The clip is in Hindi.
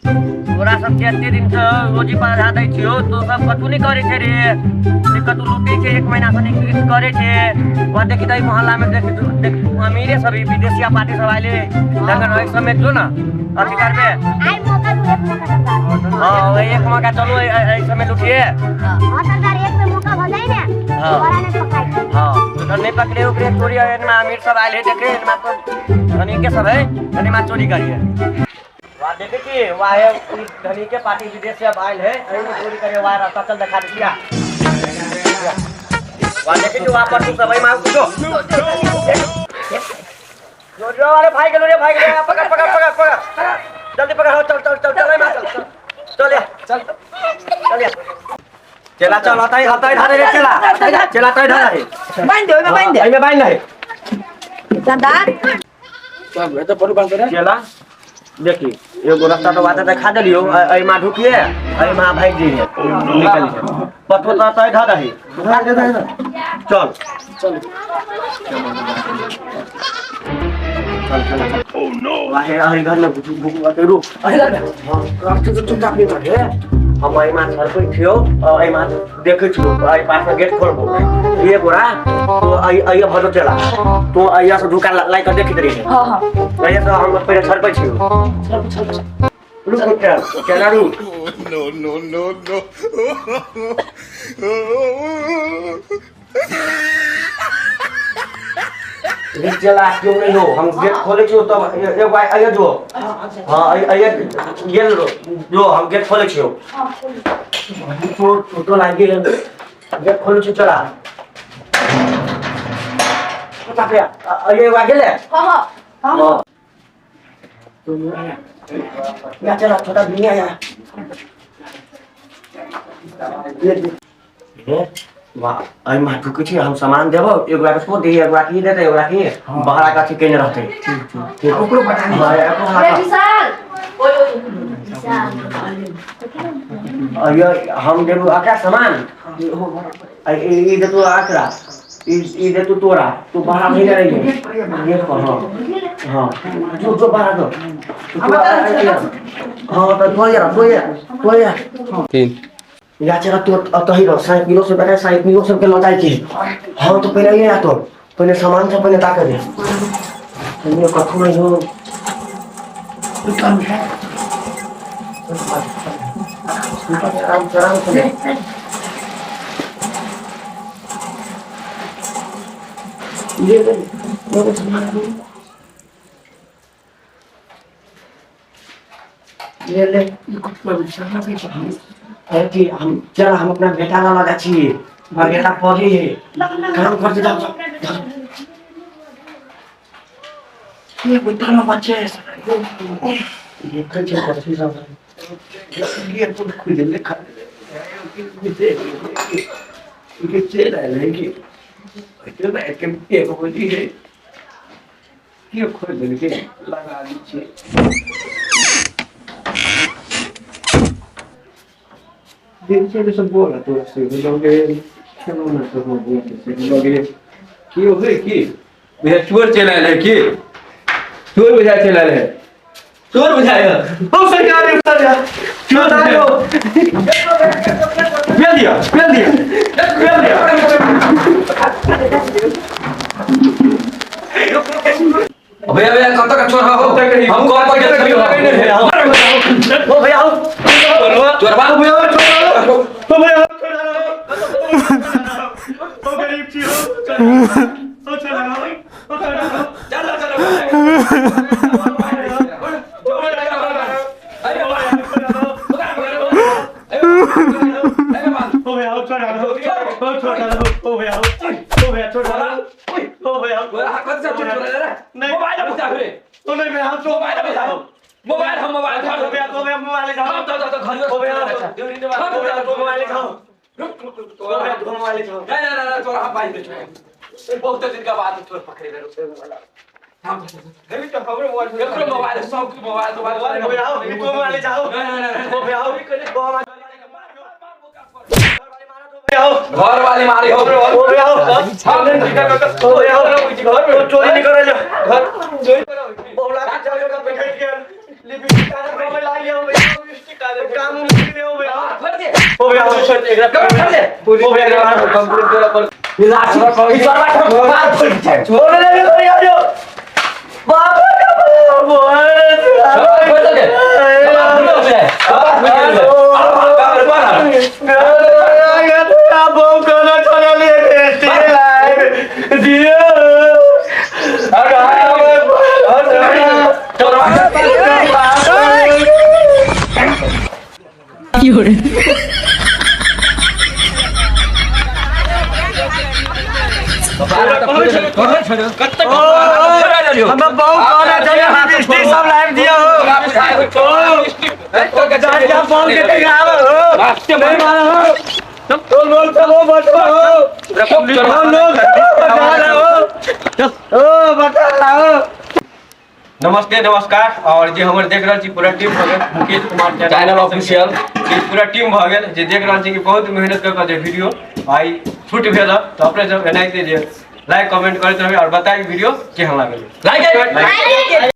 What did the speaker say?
तोरा सब के एते दिन से रोजी पर आधा दै छियो तो सब कतु नहीं करे छे रे कतु लूटी के 1 महीना से नहीं करे छे वहां देखी दई मोहल्ला में देख अमीरे सब विदेशिया पार्टी सब आइले लगन ओइ समय जो ना अथी करबे आई मौका दू एक मौका हां एक मौका चलो ए समय लूटिए हां सरदार एक में मौका हो जाए ना दोबारा नहीं पकड़ाई हां तो नहीं पकड़े ओकरे चोरी में अमीर सब आइले देखे इनमा तो धनी के सब है धनी मा चोरी करिए वाह देखे कि वाह धनी के पार्टी विदेश से आइल है एही में चोरी करे वाह रास्ता चल दिखा दिया वाह देखे कि वहां पर तू सब मार जो जो अरे भाई के रे पकड़ जल्दी पकड़ चल मार चल चल चला चल हटाई धारे रे चला तय धारे बांध दे बांध दे एमे बांध ले सरदार सब ए तो परू बांध रे चला देखी एगो रास्ता तो बात दिखा देलियो एई मा ढुकिए एई मा भाग जी निकल पथो तो तय धा रही चल चल ओह नो वाहे आई घर में भूख के रू अरे रास्ते तो चुपचाप नहीं बैठे हम आई मा सर कोई थियो आई मा देखे छु आई पास में गेट खोलबो ये गोरा तो आई भरो चला तो आइया से दुकान लाई कर देखी रही है हां हां आइया तो हम पहले सर पे छियो रुक चला रू नो चला क्यों नहीं हो हम गेट खोले छियो तब एक आइया जो हां आइया गेल जो हम गेट खोले छियो तो लागे गेट खोले छियो चला पता पे आइया वा गेले हां हां तो या चला छोटा दुनिया या ये वाह आई मा ठुके छी हम सामान देबो एगो के सो दे एगो की देते एगो की बहरा का ठीक केने रहते ठीक ओकरो बता हां एको विशाल ओए आइया हम देबो आका सामान ई दे तो आकरा ई दे तो तोरा तू बहरा नहीं रही ये हां हां जो बहरा दो हां तो तो तीन या चला तो अतही रो 60 किलो से बड़ा 60 किलो सब के लौटाई के हां तो पहले ये तो पहले सामान से पहले ताक दे ये कथु नहीं हो दुकान है आराम से ये सामान ये ले कुछ विचार नहीं है कि हम चल हम अपना बेटा ना लगा छिए और बेटा पढ़े है काम करते जाओ ये बेटा ना बच्चे ये कैसे करते जाओ ये तो खुद ले खा ये चेला है कि जो ना एक के बोली है ये खुद ले लगा दीजिए दिन से सब बोला तो से लोगे चलो ना तो बोल से लोगे की हो गई की भैया चोर चला ले की चोर बुझा चला ले चोर बुझाया ओ सरकार ने उतार दिया चोर आयो फेल दिया अबे कब तक चोर हो हम कॉल पर गेल ओ भैया आओ चोर बाबू भैया ओ भैया ओ गरीब छी हो चला मोबाइल बहुत दिन का बात चोर पकड़े गए घर वाले मारे हो चोरी नहीं करे घर चोरी करो बोला का बैठ के लिपि का में ला लिया काम मुश्किल हो गया छोड़ दे हो गया छोड़ दे छोड़ दे पूरी हो गया कंप्लीट तेरा कर ये लाठी इस बार बात छोड़ दे छोड़ दे मेरे यार जो बाबा का बोल छोड़ दे नमस्ते नमस्कार और जे हमर देख रहल छी पूरा टीम भ गेल मुकेश कुमार चैनल ऑफिशियल जे पूरा टीम भ गेल जे देख रहल छी कि बहुत मेहनत कर के जे वीडियो भाई शूट भेल तो अपने सब एनाइते जे लाइक कमेंट करते रहिए और बताइए वीडियो केहन लागल लाइक